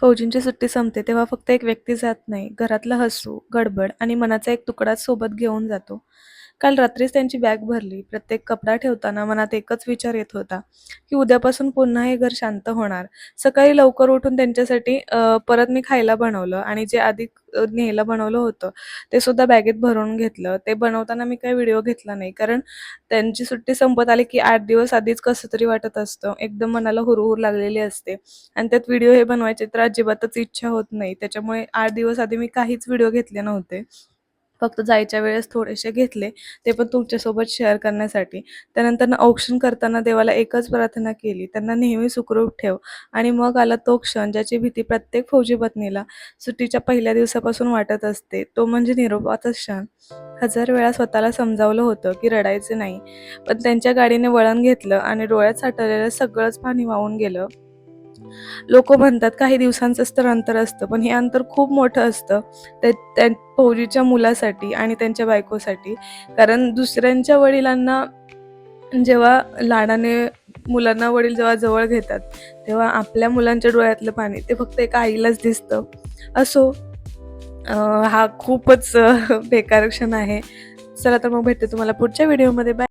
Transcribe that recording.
फौजींची सुट्टी संपते तेव्हा फक्त एक व्यक्ती जात नाही, घरातलं हसू, गडबड आणि मनाचा एक तुकडाच सोबत घेऊन जातो. काल रात्रीच त्यांची बॅग भरली. प्रत्येक कपडा ठेवताना मनात एकच विचार येत होता, की उद्यापासून पुन्हा हे घर शांत होणार. सकाळी लवकर उठून त्यांच्यासाठी परत मी खायला बनवलं आणि जे आधी न्यायला बनवलं होतं, ते सुद्धा बॅगेत भरून घेतलं. ते बनवताना मी काही व्हिडिओ घेतला नाही, कारण त्यांची सुट्टी संपत आली, की 8 दिवस आधीच कसं तरी वाटत असतं. एकदम मनाला हुरहूर लागलेली असते आणि त्यात व्हिडिओ हे बनवायचे तर अजिबातच इच्छा होत नाही. त्याच्यामुळे 8 दिवस आधी मी काहीच व्हिडिओ घेतले नव्हते. फक्त जायच्या वेळेस थोडेसे घेतले, ते पण तुमच्यासोबत शेअर करण्यासाठी. त्यानंतर औक्षण करताना देवाला एकच प्रार्थना केली, त्यांना नेहमी सुखरूप ठेव. आणि मग आला तो क्षण ज्याची भीती प्रत्येक फौजी पत्नीला सुट्टीच्या पहिल्या दिवसापासून वाटत असते, तो म्हणजे निरोपाचा क्षण. हजार वेळा स्वतःला समजावलं होतं की रडायचे नाही, पण त्यांच्या गाडीने वळण घेतलं आणि डोळ्यात साठवलेलं सगळंच पाणी वाहून गेलं. लोकं म्हणतात काही दिवसांचंच तर अंतर असतं, पण हे अंतर खूप मोठं असतं ते त्या फौजीच्या मुलासाठी आणि त्यांच्या बायकोसाठी. कारण दुसऱ्यांच्या वडिलांना जेव्हा लाडाने मुलांना वडील जेव्हा जवळ घेतात, तेव्हा आपल्या मुलांच्या डोळ्यातलं पाणी ते फक्त एका आईलाच दिसतं. असो, हा खूपच बेकार क्षण आहे. चला तर मग भेटते तुम्हाला पुढच्या व्हिडिओमध्ये. बाय.